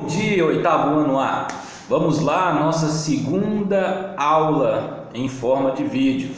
dia, oitavo ano A. Vamos lá, nossa segunda aula em forma de vídeo.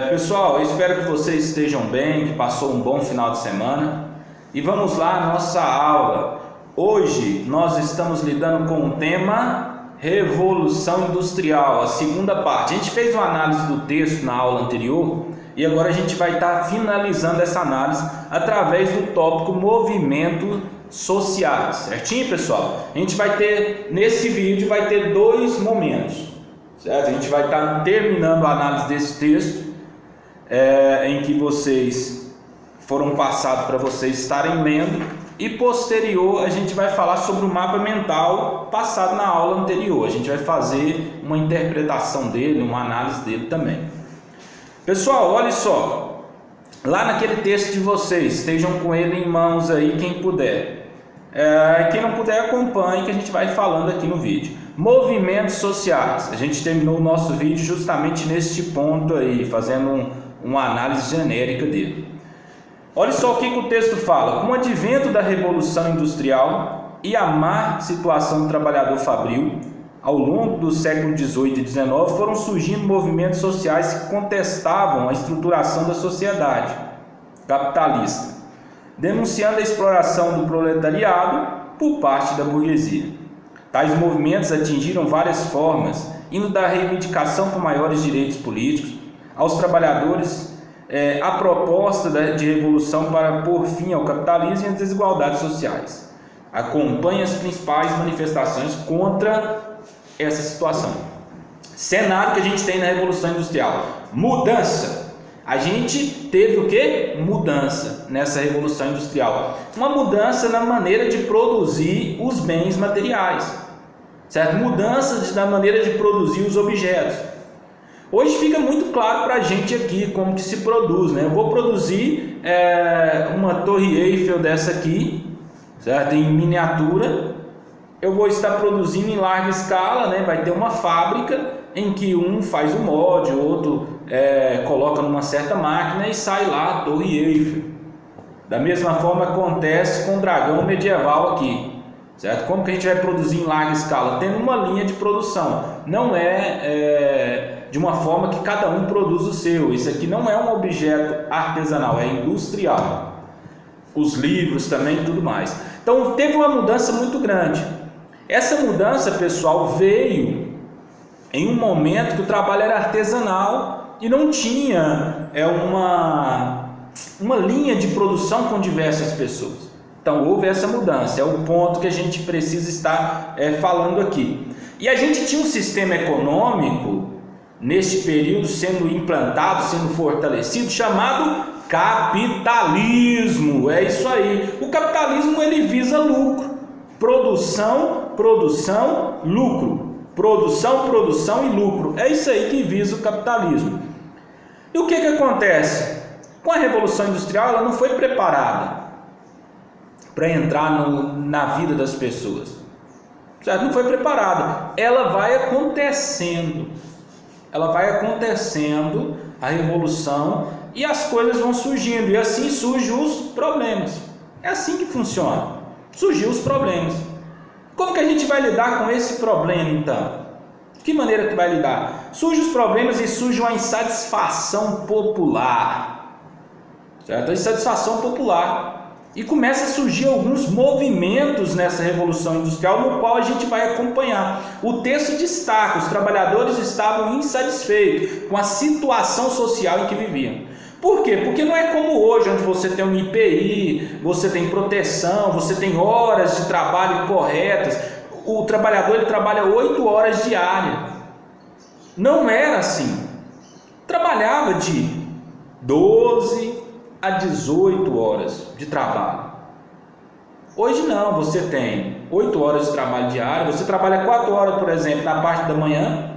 Pessoal, eu espero que vocês estejam bem, que passou um bom final de semana. E vamos lá, nossa aula. Hoje nós estamos lidando com o tema Revolução Industrial, a segunda parte. A gente fez uma análise do texto na aula anterior e agora a gente vai estar finalizando essa análise através do tópico movimento sociais, certinho, pessoal? A gente vai ter, nesse vídeo, vai ter dois momentos, certo? A gente vai estar terminando a análise desse texto, em que vocês foram passados para vocês estarem lendo, e posterior a gente vai falar sobre o mapa mental passado na aula anterior. A gente vai fazer uma interpretação dele, uma análise dele também. Pessoal, olha só, lá naquele texto de vocês, estejam com ele em mãos aí, quem puder. Quem não puder, acompanhe, que a gente vai falando aqui no vídeo. Movimentos sociais. A gente terminou o nosso vídeo justamente neste ponto aí, fazendo uma análise genérica dele. Olha só o que o texto fala. Com o advento da Revolução Industrial e a má situação do trabalhador fabril, ao longo do século XVIII e XIX, foram surgindo movimentos sociais que contestavam a estruturação da sociedade capitalista, denunciando a exploração do proletariado por parte da burguesia. Tais movimentos atingiram várias formas, indo da reivindicação por maiores direitos políticos aos trabalhadores, a proposta de revolução para pôr fim ao capitalismo e às desigualdades sociais. Acompanhe as principais manifestações contra essa situação. Cenário que a gente tem na Revolução Industrial: mudança. A gente teve o que? Mudança nessa Revolução Industrial. Uma mudança na maneira de produzir os bens materiais, certo? Mudança na maneira de produzir os objetos. Hoje fica muito claro para a gente aqui como que se produz, né? Eu vou produzir uma torre Eiffel dessa aqui, certo? Em miniatura. Eu vou estar produzindo em larga escala, né? Vai ter uma fábrica em que um faz o molde, o outro coloca numa certa máquina e sai lá a torre Eiffel. Da mesma forma acontece com o dragão medieval aqui, certo? Como que a gente vai produzir em larga escala? Tendo uma linha de produção. Não de uma forma que cada um produz o seu. Isso aqui não é um objeto artesanal, é industrial. Os livros também e tudo mais. Então teve uma mudança muito grande. Essa mudança, pessoal, veio em um momento que o trabalho era artesanal e não tinha uma linha de produção com diversas pessoas. Então houve essa mudança, é o ponto que a gente precisa estar falando aqui. E a gente tinha um sistema econômico neste período sendo implantado, sendo fortalecido, chamado capitalismo. É isso aí. O capitalismo, ele visa lucro. Produção, produção, lucro. Produção, produção e lucro. É isso aí que visa o capitalismo. E o que acontece? Com a Revolução Industrial, ela não foi preparada para entrar na vida das pessoas, certo? Não foi preparada. Ela vai acontecendo. Ela vai acontecendo, a revolução, e as coisas vão surgindo. E assim surgem os problemas. É assim que funciona. Surgiu os problemas. Como que a gente vai lidar com esse problema, então? De que maneira que vai lidar? Surgem os problemas e surge uma insatisfação popular, certo? A insatisfação popular. E começa a surgir alguns movimentos nessa Revolução Industrial, no qual a gente vai acompanhar. O texto destaca: os trabalhadores estavam insatisfeitos com a situação social em que viviam. Por quê? Porque não é como hoje, onde você tem um IPI, você tem proteção, você tem horas de trabalho corretas. O trabalhador, ele trabalha 8 horas diárias. Não era assim. Trabalhava de 12 a 18 horas de trabalho. Hoje não, você tem 8 horas de trabalho diário, você trabalha 4 horas, por exemplo, na parte da manhã,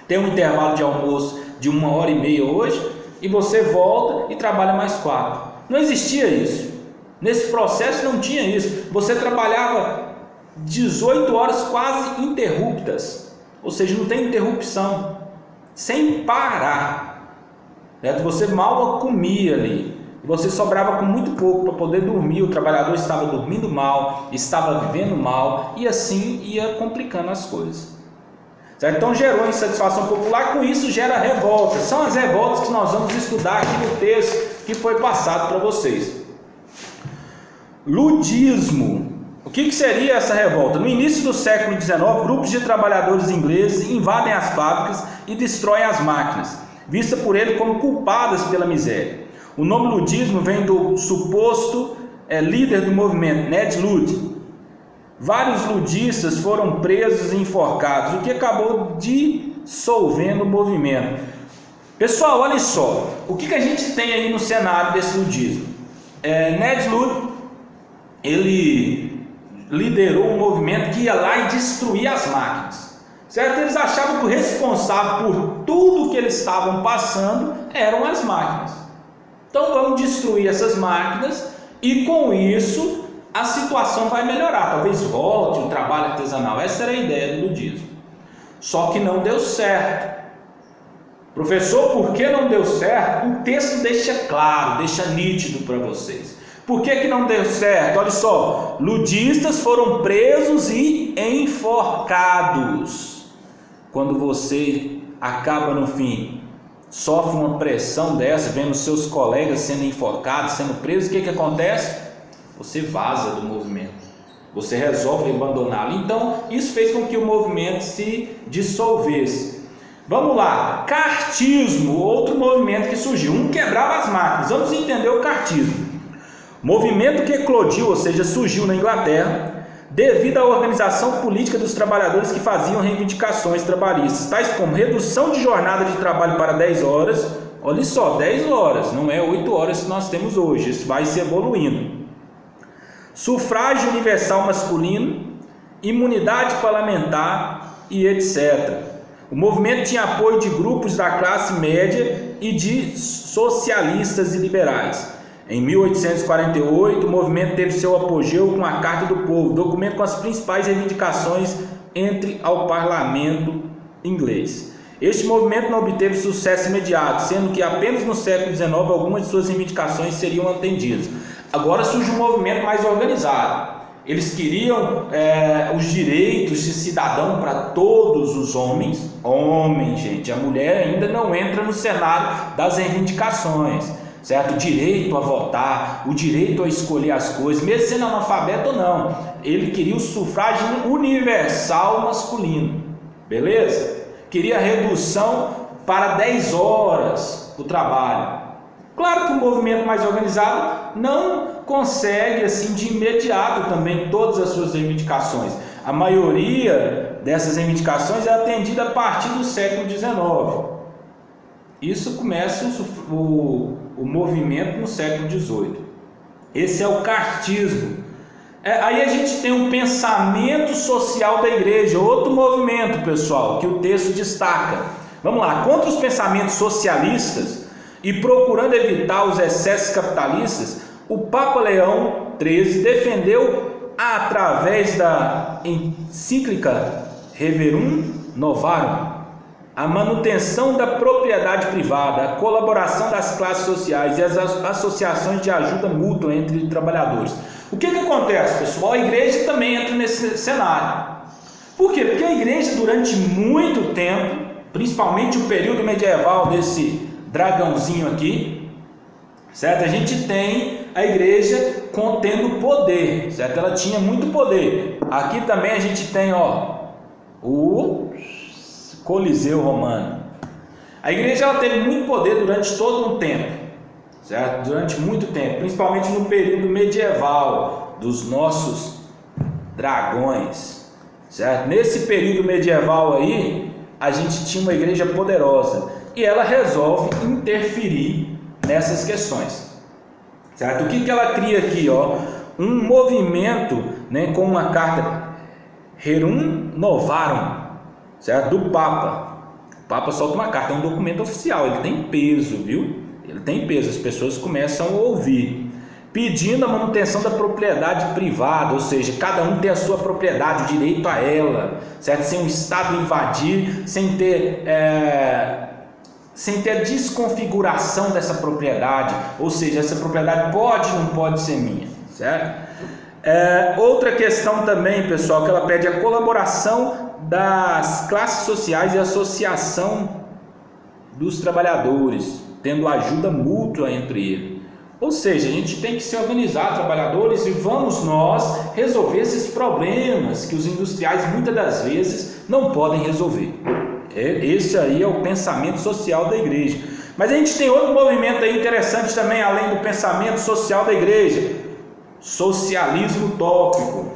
tem um intervalo de almoço de 1h30 hoje, e você volta e trabalha mais 4. Não existia isso. Nesse processo não tinha isso. Você trabalhava 18 horas quase interruptas, ou seja, não tem interrupção, sem parar, certo? Você mal comia ali. você sobrava com muito pouco para poder dormir, o trabalhador estava dormindo mal, estava vivendo mal e assim ia complicando as coisas. Certo? Então gerou insatisfação popular, com isso gera revoltas. São as revoltas que nós vamos estudar aqui no texto que foi passado para vocês. Ludismo. O que seria essa revolta? No início do século XIX, grupos de trabalhadores ingleses invadem as fábricas e destroem as máquinas, vistas por ele como culpadas pela miséria. O nome ludismo vem do suposto líder do movimento, Ned Ludd. Vários ludistas foram presos e enforcados, o que acabou dissolvendo o movimento. Pessoal, olha só, o que a gente tem aí no cenário desse ludismo? Ned Ludd, ele liderou um movimento que ia lá e destruía as máquinas, certo? Eles achavam que o responsável por tudo que eles estavam passando eram as máquinas. Então vamos destruir essas máquinas e com isso a situação vai melhorar, talvez volte o trabalho artesanal. Essa era a ideia do ludismo. Só que não deu certo. Professor, por que não deu certo? O texto deixa claro, deixa nítido para vocês. Por que não deu certo? Olha só, ludistas foram presos e enforcados. Quando você acaba no fim, sofre uma pressão dessa, vendo seus colegas sendo enforcados, sendo presos, o que acontece? Você vaza do movimento, você resolve abandoná-lo. Então isso fez com que o movimento se dissolvesse. Vamos lá, cartismo, outro movimento que surgiu. Um quebrava as máquinas. Vamos entender o cartismo. Movimento que eclodiu, ou seja, surgiu na Inglaterra, devido à organização política dos trabalhadores que faziam reivindicações trabalhistas, tais como redução de jornada de trabalho para 10 horas. Olha só, 10 horas, não é 8 horas que nós temos hoje, isso vai se evoluindo. Sufrágio universal masculino, imunidade parlamentar e etc. O movimento tinha apoio de grupos da classe média e de socialistas e liberais. Em 1848, o movimento teve seu apogeu com a Carta do Povo, documento com as principais reivindicações entre ao parlamento inglês. Este movimento não obteve sucesso imediato, sendo que apenas no século XIX algumas de suas reivindicações seriam atendidas. Agora surge um movimento mais organizado. Eles queriam os direitos de cidadão para todos os homens. Homens, gente, a mulher ainda não entra no cenário das reivindicações, certo? O direito a votar, o direito a escolher as coisas, mesmo sendo analfabeto ou não. Ele queria o sufrágio universal masculino, beleza? Queria redução para 10 horas o trabalho. Claro que o movimento mais organizado não consegue assim de imediato também todas as suas reivindicações. A maioria dessas reivindicações é atendida a partir do século XIX. Isso começa o movimento no século XVIII. Esse é o cartismo. Aí a gente tem um pensamento social da igreja, outro movimento, pessoal, que o texto destaca. Vamos lá, contra os pensamentos socialistas e procurando evitar os excessos capitalistas, o Papa Leão XIII defendeu, através da encíclica Reverum Novarum, a manutenção da propriedade privada, a colaboração das classes sociais e as associações de ajuda mútua entre trabalhadores. O que acontece, pessoal? A igreja também entra nesse cenário. Por quê? Porque a igreja, durante muito tempo, principalmente o período medieval desse dragãozinho aqui, certo? A gente tem a igreja contendo poder, certo? Ela tinha muito poder. Aqui também a gente tem, o Coliseu Romano. A igreja ela teve muito poder durante todo um tempo, certo? Durante muito tempo, principalmente no período medieval dos nossos dragões, certo? Nesse período medieval aí, a gente tinha uma igreja poderosa e ela resolve interferir nessas questões, certo? O que ela cria aqui, um movimento, né, com uma carta Rerum Novarum, certo? Do Papa. O Papa solta uma carta, é um documento oficial, ele tem peso, viu? Ele tem peso, as pessoas começam a ouvir, pedindo a manutenção da propriedade privada, ou seja, cada um tem a sua propriedade, o direito a ela, certo? Sem o Estado invadir, sem ter sem ter a desconfiguração dessa propriedade, ou seja, essa propriedade pode ou não pode ser minha, certo? Outra questão também, pessoal, que ela pede a colaboração das classes sociais e associação dos trabalhadores, tendo ajuda mútua entre eles. Ou seja, a gente tem que se organizar, trabalhadores, e vamos nós resolver esses problemas que os industriais muitas das vezes não podem resolver. Esse aí é o pensamento social da igreja. Mas a gente tem outro movimento aí interessante também, além do pensamento social da igreja: socialismo utópico.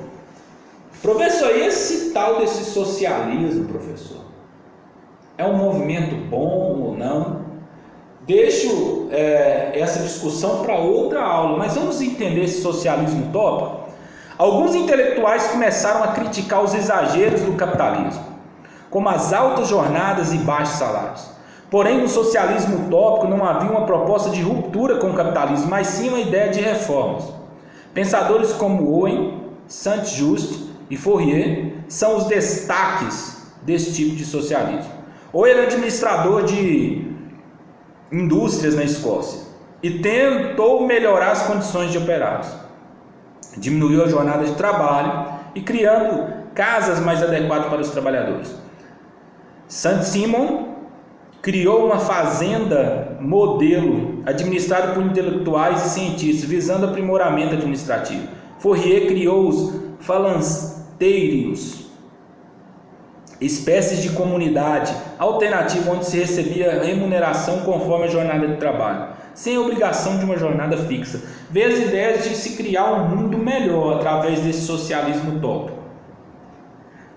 Professor, esse tal desse socialismo, professor, é um movimento bom ou não? Deixo essa discussão para outra aula, mas vamos entender esse socialismo utópico. Alguns intelectuais começaram a criticar os exageros do capitalismo, como as altas jornadas e baixos salários. Porém, no socialismo utópico não havia uma proposta de ruptura com o capitalismo, mas sim uma ideia de reformas. Pensadores como Owen, Saint-Just e Fourier são os destaques desse tipo de socialismo. Owen era administrador de indústrias na Escócia e tentou melhorar as condições de operários. Diminuiu a jornada de trabalho e criando casas mais adequadas para os trabalhadores. Saint-Simon criou uma fazenda modelo administrada por intelectuais e cientistas, visando aprimoramento administrativo. Fourier criou os falanceiros, espécies de comunidade alternativa onde se recebia remuneração conforme a jornada de trabalho, sem obrigação de uma jornada fixa. Vê as ideias de se criar um mundo melhor através desse socialismo utópico.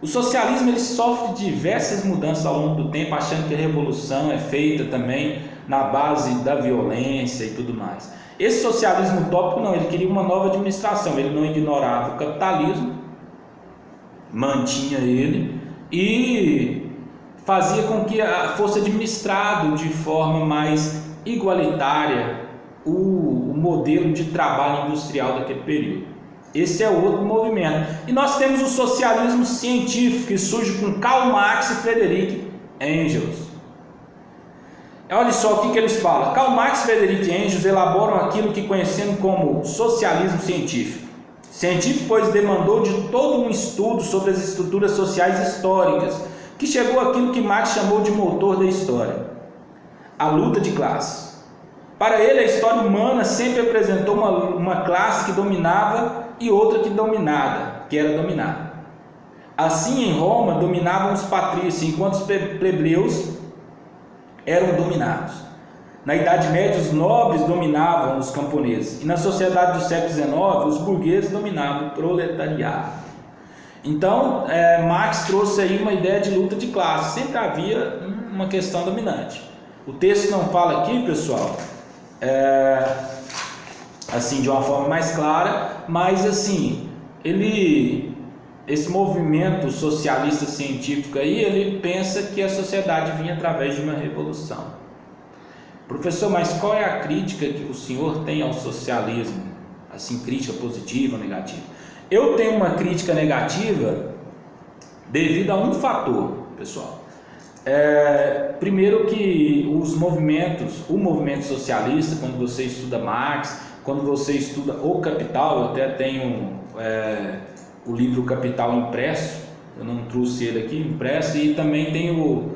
O socialismo ele sofre diversas mudanças ao longo do tempo, achando que a revolução é feita também na base da violência e tudo mais. Esse socialismo utópico não, ele queria uma nova administração, ele não ignorava o capitalismo, mantinha ele e fazia com que fosse administrado de forma mais igualitária o modelo de trabalho industrial daquele período. Esse é outro movimento. E nós temos o socialismo científico, que surge com Karl Marx e Friedrich Engels. Olha só o que eles falam. Karl Marx e Friedrich Engels elaboram aquilo que conhecemos como socialismo científico. Científico, pois demandou de todo um estudo sobre as estruturas sociais históricas, que chegou àquilo que Marx chamou de motor da história: a luta de classes. Para ele, a história humana sempre apresentou uma classe que dominava e outra que era dominada. Assim, em Roma, dominavam os patrícios, enquanto os plebeus eram dominados. Na Idade Média, os nobres dominavam os camponeses. E na sociedade do século XIX, os burgueses dominavam o proletariado. Então, Marx trouxe aí uma ideia de luta de classe. Sempre havia uma questão dominante. O texto não fala aqui, pessoal, assim, de uma forma mais clara, mas assim, esse movimento socialista científico aí, ele pensa que a sociedade vinha através de uma revolução. Professor, mas qual é a crítica que o senhor tem ao socialismo? Assim, crítica positiva ou negativa? Eu tenho uma crítica negativa devido a um fator, pessoal. Primeiro que o movimento socialista, quando você estuda Marx, quando você estuda O Capital, eu até tenho o livro Capital impresso, eu não trouxe ele aqui impresso, e também tenho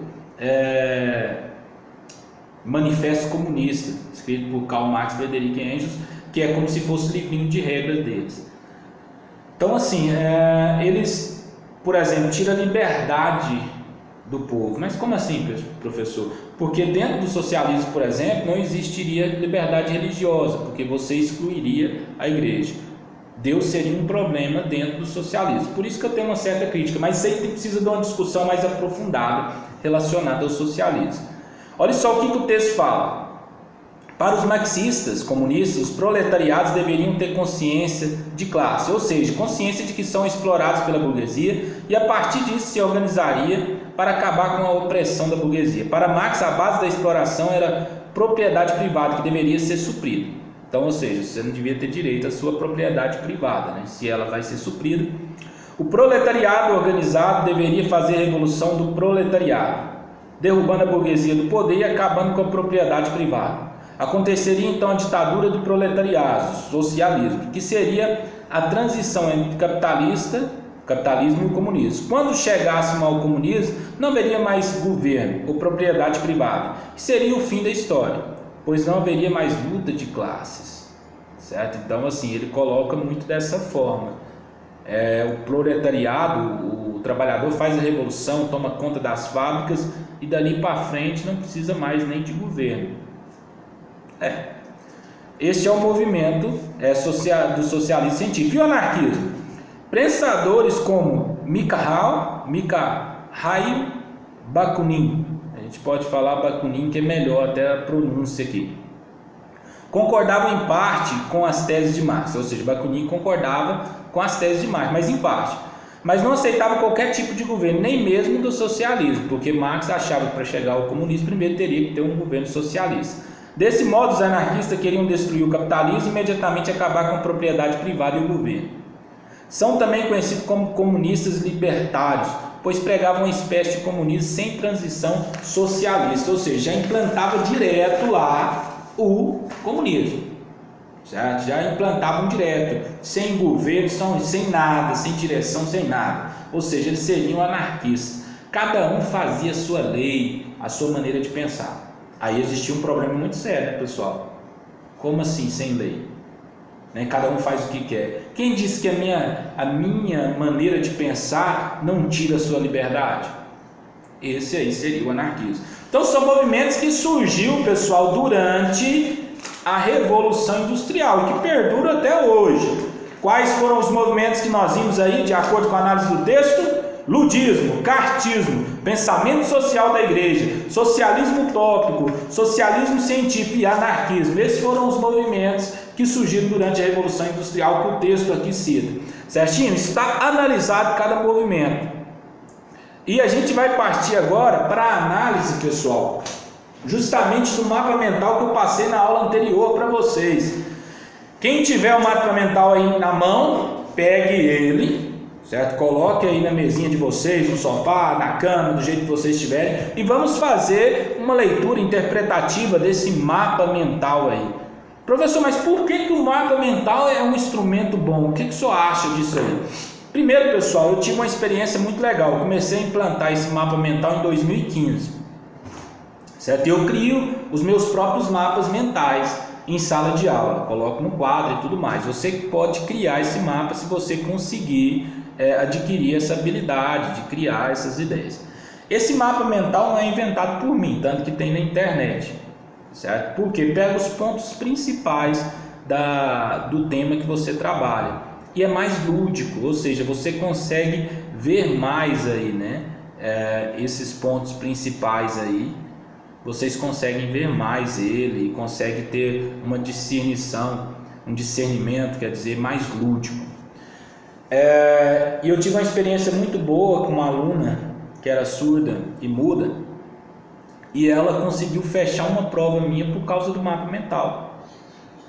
Manifesto Comunista, escrito por Karl Marx e Friedrich Engels, que é como se fosse o livrinho de regras deles. Então assim, eles, por exemplo, tiram a liberdade do povo. Mas como assim, professor? Porque dentro do socialismo, por exemplo, não existiria liberdade religiosa, porque você excluiria a igreja. Deus seria um problema dentro do socialismo. Por isso que eu tenho uma certa crítica, mas isso aí precisa de uma discussão mais aprofundada relacionada ao socialismo. Olha só o que o texto fala. Para os marxistas comunistas, os proletariados deveriam ter consciência de classe, ou seja, consciência de que são explorados pela burguesia, e a partir disso se organizaria para acabar com a opressão da burguesia. Para Marx, a base da exploração era propriedade privada, que deveria ser suprida. Então, ou seja, você não devia ter direito à sua propriedade privada, né? Se ela vai ser suprida. O proletariado organizado deveria fazer a revolução do proletariado. derrubando a burguesia do poder e acabando com a propriedade privada. Aconteceria então a ditadura do proletariado, socialismo, que seria a transição entre capitalismo e o comunismo. Quando chegássemos ao comunismo, não haveria mais governo ou propriedade privada, que seria o fim da história, pois não haveria mais luta de classes, certo? Então, assim, ele coloca muito dessa forma. O proletariado, o trabalhador faz a revolução, toma conta das fábricas e dali para frente não precisa mais nem de governo. Este é o movimento do socialismo científico. E o anarquismo? Pensadores como Mikhail Bakunin, a gente pode falar Bakunin, que é melhor até a pronúncia aqui, concordavam em parte com as teses de Marx, ou seja, Bakunin concordava com as teses de Marx, mas em parte, mas não aceitava qualquer tipo de governo, nem mesmo do socialismo, porque Marx achava que para chegar ao comunismo primeiro teria que ter um governo socialista. Desse modo, os anarquistas queriam destruir o capitalismo e imediatamente acabar com a propriedade privada e o governo. São também conhecidos como comunistas libertários, pois pregavam uma espécie de comunismo sem transição socialista, ou seja, já implantava direto lá o comunismo. Já implantavam direto, sem governo, sem nada, sem direção, sem nada. Ou seja, eles seriam anarquistas. Cada um fazia a sua lei, a sua maneira de pensar. Aí existia um problema muito sério, né, pessoal? Como assim, sem lei? Cada um faz o que quer. Quem disse que a minha maneira de pensar não tira a sua liberdade? Esse aí seria o anarquismo. Então são movimentos que surgiu, pessoal, durante a Revolução Industrial e que perduram até hoje. Quais foram os movimentos que nós vimos aí, de acordo com a análise do texto? Ludismo, cartismo, pensamento social da igreja, socialismo utópico, socialismo científico e anarquismo. Esses foram os movimentos que surgiram durante a Revolução Industrial, que o texto aqui cita. Certinho? Está analisado cada movimento. E a gente vai partir agora para a análise, pessoal, justamente do mapa mental que eu passei na aula anterior para vocês. Quem tiver o mapa mental aí na mão, pegue ele, certo? Coloque aí na mesinha de vocês, no sofá, na cama, do jeito que vocês estiverem, e vamos fazer uma leitura interpretativa desse mapa mental aí. Professor, mas por que o mapa mental é um instrumento bom? O que o senhor acha disso aí? Primeiro, pessoal, eu tive uma experiência muito legal. Eu comecei a implantar esse mapa mental em 2015, certo? Eu crio os meus próprios mapas mentais em sala de aula, coloco no quadro e tudo mais. Você pode criar esse mapa se você conseguir adquirir essa habilidade de criar essas ideias. Esse mapa mental não é inventado por mim, tanto que tem na internet, certo? Porque pega os pontos principais do tema que você trabalha e é mais lúdico, ou seja, você consegue ver mais aí, né? Esses pontos principais aí, vocês conseguem ver mais ele, conseguem ter uma discernição, um discernimento, quer dizer, mais lúdico. E eu tive uma experiência muito boa com uma aluna que era surda e muda, e ela conseguiu fechar uma prova minha por causa do mapa mental.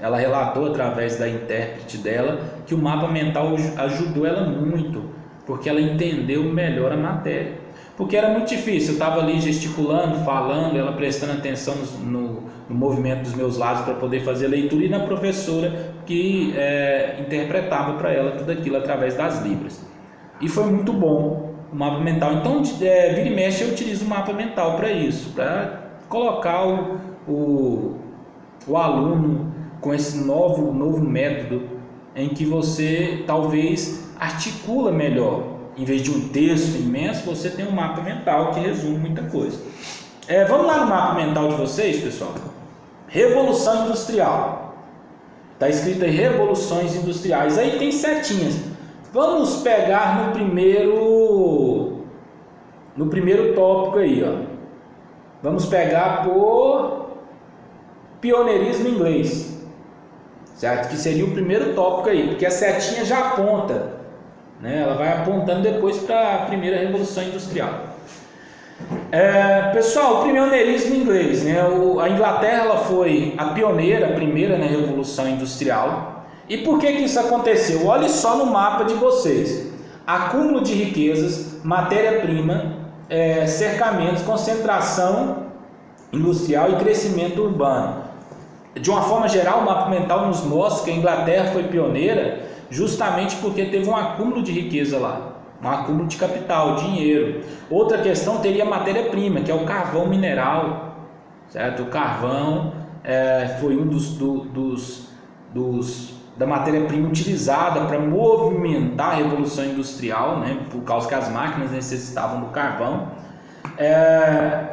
Ela relatou através da intérprete dela que o mapa mental ajudou ela muito, porque ela entendeu melhor a matéria. Porque era muito difícil, eu estava ali gesticulando, falando, ela prestando atenção no movimento dos meus lábios para poder fazer a leitura, e na professora que interpretava para ela tudo aquilo através das libras. E foi muito bom o mapa mental. Então, vira e mexe, eu utilizo o mapa mental para isso, para colocar o aluno com esse novo método em que você talvez articula melhor. Em vez de um texto imenso, você tem um mapa mental que resume muita coisa. Vamos lá no mapa mental de vocês, pessoal. Revolução Industrial. Está escrito aí Revoluções Industriais. Aí tem setinhas. Vamos pegar no primeiro tópico aí, ó. Vamos pegar por pioneirismo inglês, certo? Que seria o primeiro tópico aí, porque a setinha já aponta, né? Ela vai apontando depois para a primeira Revolução Industrial. Pessoal, o pioneirismo inglês, né? A Inglaterra ela foi a pioneira, a primeira na Revolução Industrial. E por que isso aconteceu? Olhe só no mapa de vocês: acúmulo de riquezas, matéria-prima, cercamentos, concentração industrial e crescimento urbano. De uma forma geral, o mapa mental nos mostra que a Inglaterra foi pioneira justamente porque teve um acúmulo de riqueza lá, um acúmulo de capital, dinheiro. Outra questão teria a matéria-prima, que é o carvão mineral, certo? O carvão foi um da matéria-prima utilizada para movimentar a revolução industrial, né? Por causa que as máquinas necessitavam do carvão.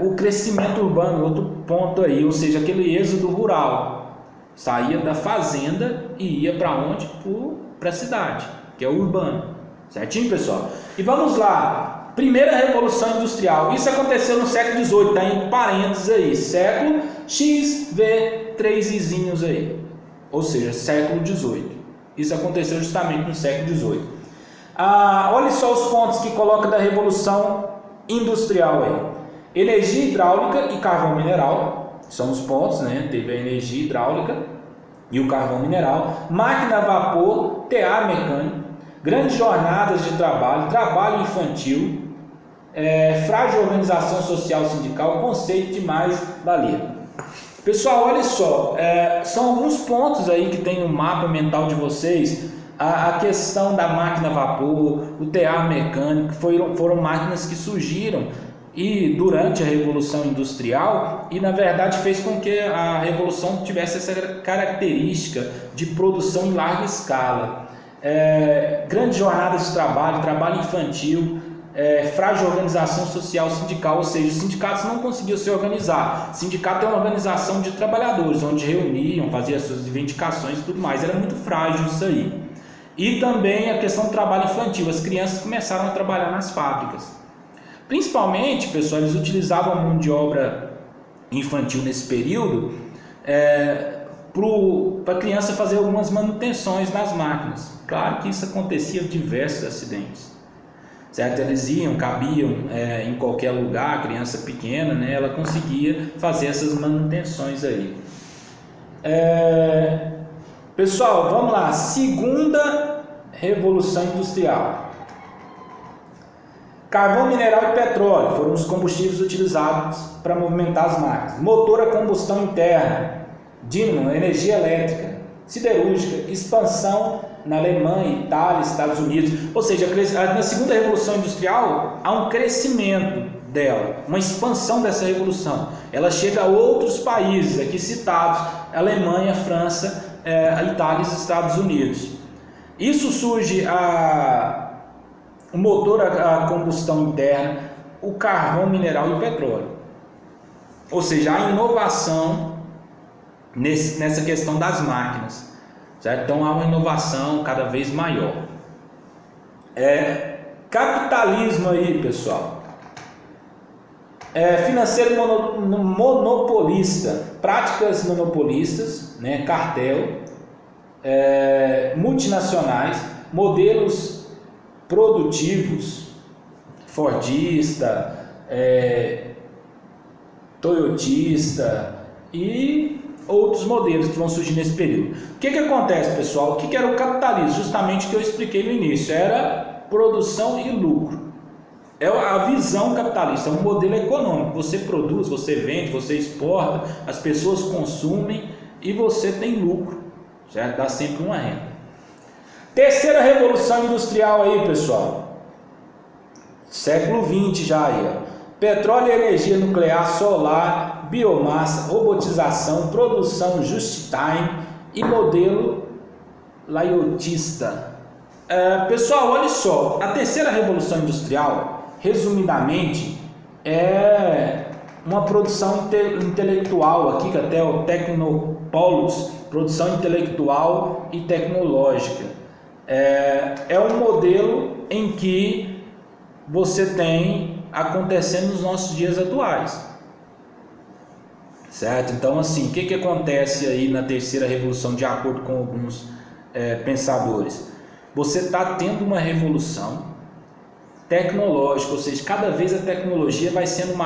O crescimento urbano, outro ponto aí, ou seja, aquele êxodo rural, saía da fazenda e ia para onde? Para a cidade, que é o urbano, certinho, pessoal? E vamos lá, primeira revolução industrial, isso aconteceu no século XVIII, está em parênteses aí, século XV, 3 izinhos aí, ou seja, século XVIII, isso aconteceu justamente no século XVIII. Olha só os pontos que coloca da revolução industrial aí: energia hidráulica e carvão mineral, são os pontos, né? Teve a energia hidráulica e o carvão mineral, máquina a vapor, tear mecânico, grandes jornadas de trabalho, trabalho infantil, frágil organização social sindical, conceito de mais-valia. Pessoal, olha só, são alguns pontos aí que tem no mapa mental de vocês. A questão da máquina a vapor, o tear mecânico, foram máquinas que surgiram durante a Revolução Industrial e, na verdade, fez com que a Revolução tivesse essa característica de produção em larga escala. Grandes jornadas de trabalho, trabalho infantil, frágil organização social sindical, ou seja, os sindicatos não conseguiam se organizar. O sindicato é uma organização de trabalhadores, onde reuniam, faziam suas reivindicações e tudo mais. Era muito frágil isso aí. E também a questão do trabalho infantil, as crianças começaram a trabalhar nas fábricas. Principalmente, pessoal, eles utilizavam a mão de obra infantil nesse período para a criança fazer algumas manutenções nas máquinas. Claro que isso acontecia diversos acidentes, certo? Eles cabiam em qualquer lugar, a criança pequena, né, ela conseguia fazer essas manutenções aí. Pessoal, vamos lá, segunda revolução industrial. Carvão mineral e petróleo foram os combustíveis utilizados para movimentar as máquinas. Motor a combustão interna, dínamo, energia elétrica, siderúrgica, expansão na Alemanha, Itália, Estados Unidos. Ou seja, na segunda revolução industrial há um crescimento dela, uma expansão dessa revolução. Ela chega a outros países aqui citados: Alemanha, França, Itália e Estados Unidos. Isso surge o motor a combustão interna, o carvão mineral e o petróleo. Ou seja, a inovação nessa questão das máquinas, certo? Então há uma inovação cada vez maior. Capitalismo aí, pessoal. Financeiro monopolista, práticas monopolistas, né, cartel, multinacionais, modelos produtivos, fordista, toyotista e outros modelos que vão surgir nesse período. O que acontece, pessoal? O que era o capitalismo? Justamente o que eu expliquei no início, era produção e lucro. É a visão capitalista, é um modelo econômico. Você produz, você vende, você exporta, as pessoas consumem e você tem lucro, certo? Dá sempre uma renda. Terceira revolução industrial aí, pessoal. Século XX já aí, ó. Petróleo e energia nuclear, solar, biomassa, robotização, produção just-time e modelo laiotista. Pessoal, olha só, a terceira revolução industrial, resumidamente, é uma produção intelectual aqui, que até o Tecnopolis, produção intelectual e tecnológica. É um modelo em que você tem acontecendo nos nossos dias atuais, certo? Então, assim, o que acontece aí na terceira revolução, de acordo com alguns pensadores? Você está tendo uma revolução tecnológica, ou seja, cada vez a tecnologia vai sendo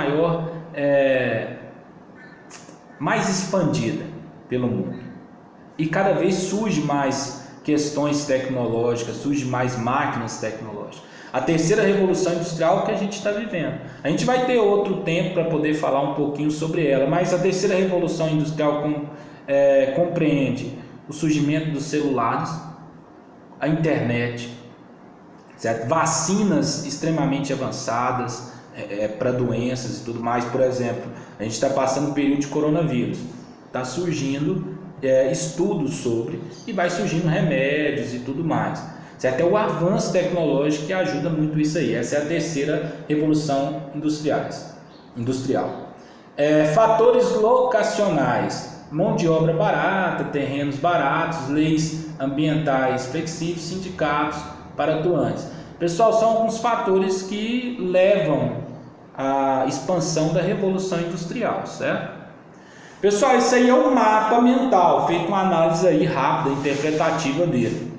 mais expandida pelo mundo, e cada vez surge mais questões tecnológicas, surge mais máquinas tecnológicas. A terceira revolução industrial que a gente está vivendo. A gente vai ter outro tempo para poder falar um pouquinho sobre ela, mas a terceira revolução industrial compreende o surgimento dos celulares, a internet, certo? Vacinas extremamente avançadas para doenças e tudo mais. Por exemplo, a gente está passando um período de coronavírus, está surgindo estudos sobre, e vai surgindo remédios e tudo mais. Certo? É o avanço tecnológico que ajuda muito isso aí. Essa é a terceira revolução industrial. Fatores locacionais: mão de obra barata, terrenos baratos, leis ambientais flexíveis, sindicatos para atuantes. Pessoal, são alguns fatores que levam à expansão da revolução industrial, certo? Pessoal, isso aí é um mapa mental, feito uma análise aí rápida, interpretativa dele,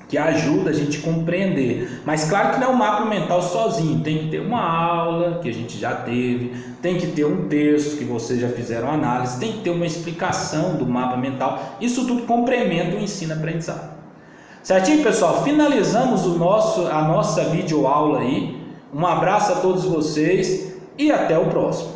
que ajuda a gente a compreender. Mas claro que não é um mapa mental sozinho, tem que ter uma aula que a gente já teve, tem que ter um texto que vocês já fizeram análise, tem que ter uma explicação do mapa mental. Isso tudo complementa o ensino-aprendizado. Certinho, pessoal? Finalizamos a nossa videoaula aí. Um abraço a todos vocês e até o próximo.